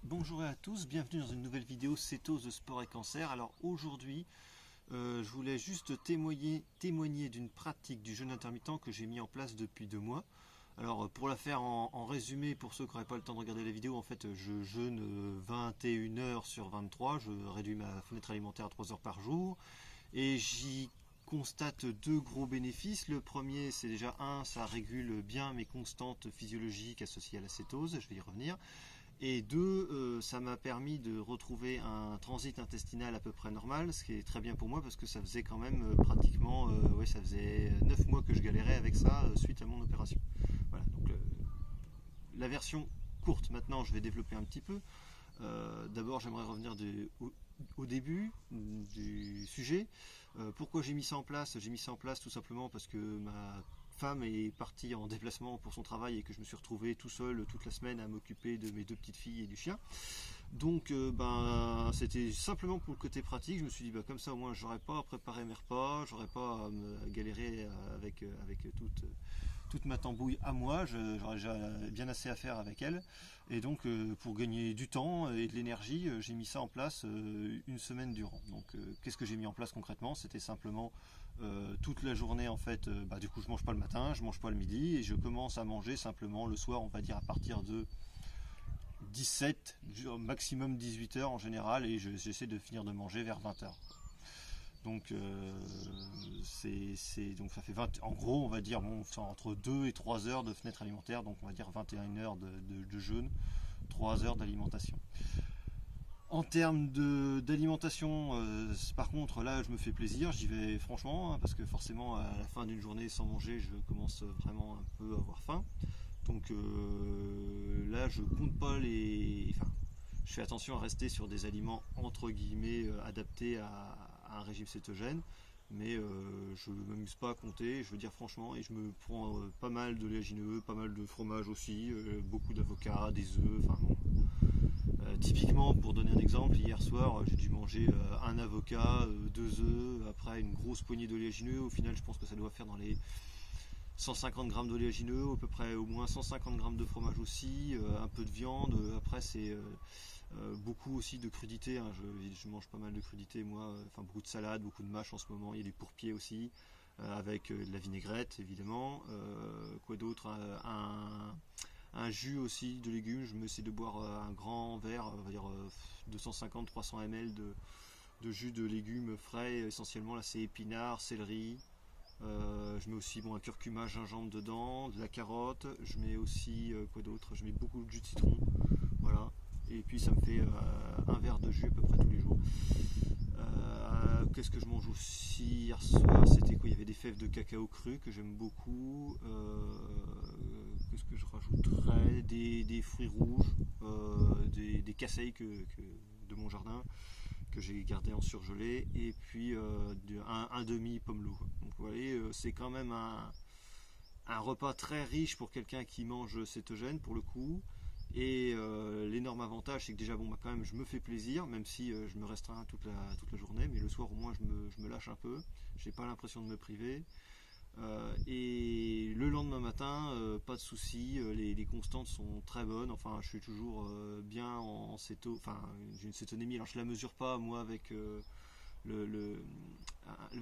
Bonjour à tous, bienvenue dans une nouvelle vidéo cétose, sport et cancer. Alors aujourd'hui, je voulais juste témoigner d'une pratique du jeûne intermittent que j'ai mis en place depuis 2 mois. Alors pour la faire en résumé, pour ceux qui n'auraient pas le temps de regarder la vidéo, en fait je jeûne 21 heures sur 23, je réduis ma fenêtre alimentaire à 3 heures par jour et j'y constate deux gros bénéfices. Le premier, c'est déjà ça régule bien mes constantes physiologiques associées à la cétose, je vais y revenir. Et deux, ça m'a permis de retrouver un transit intestinal à peu près normal, ce qui est très bien pour moi parce que ça faisait quand même pratiquement, ça faisait 9 mois que je galérais avec ça suite à mon opération. Voilà, donc la version courte. Maintenant, je vais développer un petit peu. D'abord, j'aimerais revenir au début du sujet. Pourquoi j'ai mis ça en place? J'ai mis ça en place tout simplement parce que ma femme est partie en déplacement pour son travail et que je me suis retrouvé tout seul toute la semaine à m'occuper de mes deux petites filles et du chien. Donc c'était simplement pour le côté pratique. Je me suis dit comme ça au moins j'aurais pas à préparer mes repas, j'aurais pas à me galérer avec toute ma tambouille à moi, j'aurais déjà bien assez à faire avec elle. Et donc pour gagner du temps et de l'énergie, j'ai mis ça en place une semaine durant. Donc qu'est-ce que j'ai mis en place concrètement? C'était simplement toute la journée en fait, du coup je mange pas le matin, je mange pas le midi et je commence à manger simplement le soir, on va dire à partir de 17, maximum 18 heures en général, et j'essaie de finir de manger vers 20 heures. Donc donc ça fait 20, en gros on va dire entre 2 et 3 heures de fenêtre alimentaire, donc on va dire 21 heures de jeûne, 3 heures d'alimentation. En termes d'alimentation, par contre là je me fais plaisir, j'y vais franchement, parce que forcément à la fin d'une journée sans manger je commence vraiment un peu à avoir faim. Donc là je compte pas je fais attention à rester sur des aliments entre guillemets adaptés à un régime cétogène, mais je ne m'amuse pas à compter, je veux dire franchement, et je me prends pas mal de léagineux, pas mal de fromage aussi, beaucoup d'avocats, des œufs, enfin bon. Typiquement, pour donner un exemple, hier soir j'ai dû manger un avocat, 2 œufs, après une grosse poignée d'oléagineux. Au final, je pense que ça doit faire dans les 150 grammes d'oléagineux, à peu près au moins 150 grammes de fromage aussi, un peu de viande. Après, c'est beaucoup aussi de crudités. Hein. Je mange pas mal de crudités, moi. Enfin, beaucoup de salade, beaucoup de mâche en ce moment. Il y a des pourpiers aussi, avec de la vinaigrette, évidemment. Quoi d'autre? Un jus aussi de légumes. Je me essaie de boire un grand verre, on va dire 250-300 ml de jus de légumes frais. Essentiellement, là, c'est épinards, céleri. Je mets aussi un curcuma, gingembre dedans, de la carotte. Je mets aussi quoi d'autre? Je mets beaucoup de jus de citron. Voilà. Et puis ça me fait un verre de jus à peu près tous les jours. Qu'est-ce que je mange aussi hier soir? C'était quoi? Il y avait des fèves de cacao cru que j'aime beaucoup. Qu'est-ce que je rajouterais? Des fruits rouges, des casseilles de mon jardin que j'ai gardé en surgelé, et puis un demi pomelo. Donc vous voyez, c'est quand même un repas très riche pour quelqu'un qui mange cétogène pour le coup. Et l'énorme avantage, c'est que déjà quand même je me fais plaisir, même si je me restreins toute la journée, mais le soir au moins je me lâche un peu, j'ai pas l'impression de me priver. Et le lendemain matin, pas de soucis, les constantes sont très bonnes. Enfin, je suis toujours bien en céto. Enfin, j'ai une cétonémie. Alors, je la mesure pas moi avec le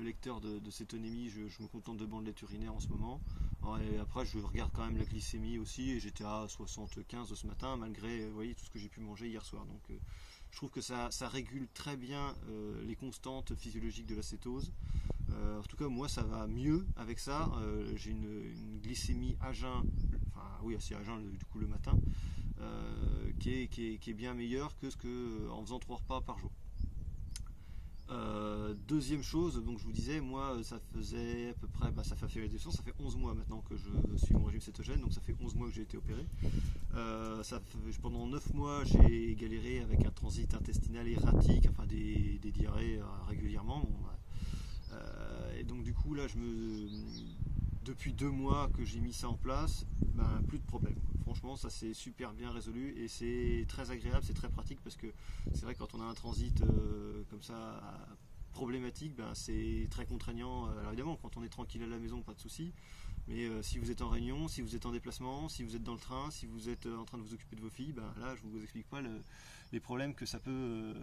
lecteur de cétonémie. Je me contente de bandelettes urinaires en ce moment. Alors, et après, je regarde quand même la glycémie aussi. Et j'étais à 75 ce matin, malgré vous voyez, tout ce que j'ai pu manger hier soir. Donc, je trouve que ça régule très bien les constantes physiologiques de la cétose. En tout cas, moi, ça va mieux avec ça. J'ai une glycémie à jeun, c'est à jeun du coup le matin, qui est bien meilleure que ce que en faisant 3 repas par jour. Deuxième chose, donc je vous disais, moi, ça faisait à peu près, ça fait 11 mois maintenant que je suis mon régime cétogène, donc ça fait 11 mois que j'ai été opéré. Pendant 9 mois, j'ai galéré avec un transit intestinal erratique, enfin des diarrhées régulièrement. Et donc du coup là depuis 2 mois que j'ai mis ça en place, plus de problème. Franchement ça s'est super bien résolu et c'est très agréable, c'est très pratique parce que c'est vrai que quand on a un transit comme ça problématique, ben, c'est très contraignant. Alors évidemment, quand on est tranquille à la maison, pas de souci. Mais si vous êtes en réunion, si vous êtes en déplacement, si vous êtes dans le train, si vous êtes en train de vous occuper de vos filles, ben là, je ne vous explique pas les problèmes que ça peut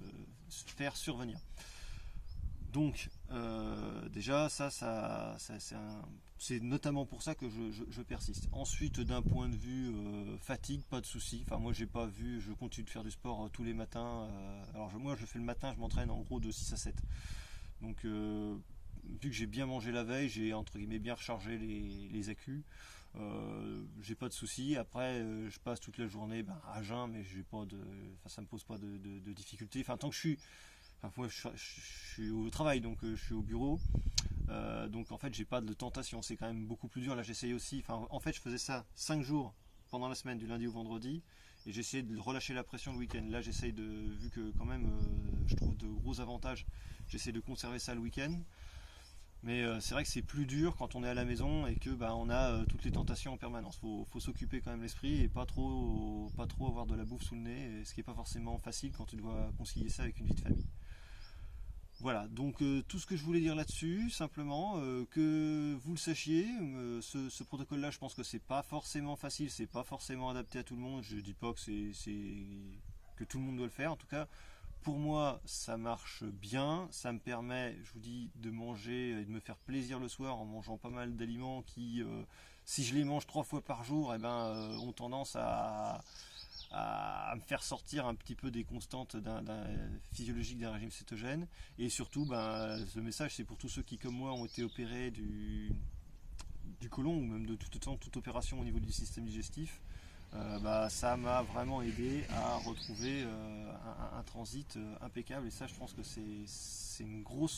faire survenir. Donc, déjà, c'est notamment pour ça que je persiste. Ensuite, d'un point de vue fatigue, pas de souci. Enfin, moi, j'ai pas vu, je continue de faire du sport tous les matins. Alors, moi, je fais le matin, je m'entraîne en gros de 6 à 7. Donc, vu que j'ai bien mangé la veille, j'ai entre guillemets bien rechargé les accus. J'ai pas de soucis. Après, je passe toute la journée à jeun, mais j'ai pas ça me pose pas de difficultés. Enfin, tant que je suis, enfin, moi, je suis au travail, donc je suis au bureau. Donc en fait, j'ai pas de tentation. C'est quand même beaucoup plus dur. Là, j'essaye aussi. Enfin, en fait, je faisais ça 5 jours pendant la semaine, du lundi au vendredi, et j'essayais de relâcher la pression le week-end. Là, j'essaye vu que quand même, je trouve de gros avantages. J'essaie de conserver ça le week-end. Mais c'est vrai que c'est plus dur quand on est à la maison et que on a toutes les tentations en permanence. Faut s'occuper quand même l'esprit et pas trop avoir de la bouffe sous le nez, ce qui n'est pas forcément facile quand tu dois concilier ça avec une vie de famille. Voilà, donc tout ce que je voulais dire là-dessus, simplement que vous le sachiez, ce protocole-là, je pense que c'est pas forcément facile, c'est pas forcément adapté à tout le monde. Je dis pas que que tout le monde doit le faire, en tout cas. Pour moi, ça marche bien, ça me permet, je vous dis, de manger et de me faire plaisir le soir en mangeant pas mal d'aliments qui, si je les mange 3 fois par jour, ont tendance à me faire sortir un petit peu des constantes physiologiques d'un régime cétogène. Et surtout, ce message, c'est pour tous ceux qui, comme moi, ont été opérés du côlon ou même de toute opération au niveau du système digestif. Ça m'a vraiment aidé à retrouver un transit impeccable, et ça, je pense que c'est un gros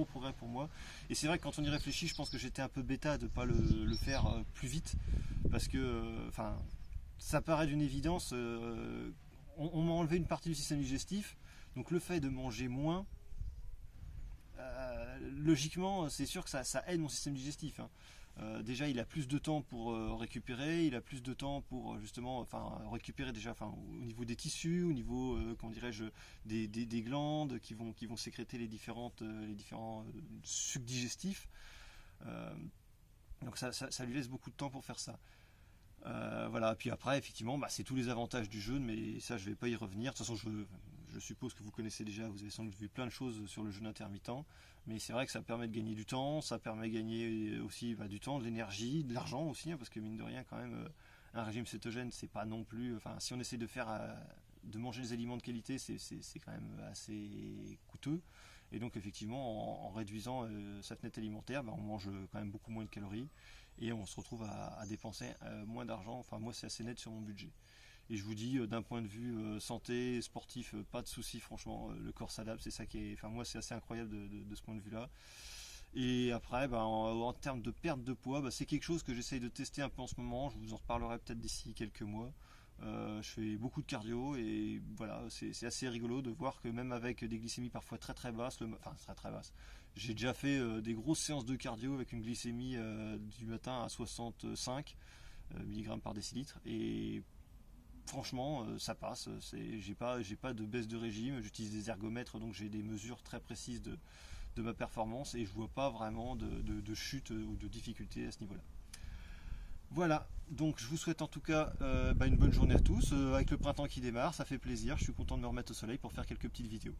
progrès pour moi. Et c'est vrai que quand on y réfléchit, je pense que j'étais un peu bêta de ne pas le faire plus vite, parce que ça paraît d'une évidence. On m'a enlevé une partie du système digestif, donc le fait de manger moins, logiquement, c'est sûr que ça aide mon système digestif, hein. Déjà, il a plus de temps pour récupérer, il a plus de temps pour justement récupérer déjà au niveau des tissus, au niveau comment dirais-je, des glandes qui vont sécréter les différents sucs digestifs. Donc ça lui laisse beaucoup de temps pour faire ça. Voilà, puis après, effectivement, c'est tous les avantages du jeûne, mais ça, je ne vais pas y revenir. De toute façon, je suppose que vous connaissez déjà, vous avez sans doute vu plein de choses sur le jeûne intermittent, mais c'est vrai que ça permet de gagner du temps, ça permet de gagner aussi du temps, de l'énergie, de l'argent aussi, hein, parce que mine de rien, quand même, un régime cétogène, c'est pas non plus. Enfin, si on essaie de manger des aliments de qualité, c'est quand même assez coûteux. Et donc, effectivement, en réduisant cette nette alimentaire, on mange quand même beaucoup moins de calories. Et on se retrouve à dépenser moins d'argent. Enfin, moi, c'est assez net sur mon budget. Et je vous dis, d'un point de vue santé, sportif, pas de souci, franchement, le corps s'adapte, c'est ça qui est. Enfin, moi, c'est assez incroyable de ce point de vue-là. Et après, en termes de perte de poids, c'est quelque chose que j'essaye de tester un peu en ce moment. Je vous en reparlerai peut-être d'ici quelques mois. Je fais beaucoup de cardio et voilà, c'est assez rigolo de voir que même avec des glycémies parfois très très basses, très basses, j'ai déjà fait des grosses séances de cardio avec une glycémie du matin à 65 mg par décilitre, et franchement ça passe. J'ai pas de baisse de régime, j'utilise des ergomètres, donc j'ai des mesures très précises de ma performance, et je vois pas vraiment de chute ou de difficulté à ce niveau-là. Voilà, donc je vous souhaite en tout cas une bonne journée à tous. Avec le printemps qui démarre, ça fait plaisir, je suis content de me remettre au soleil pour faire quelques petites vidéos.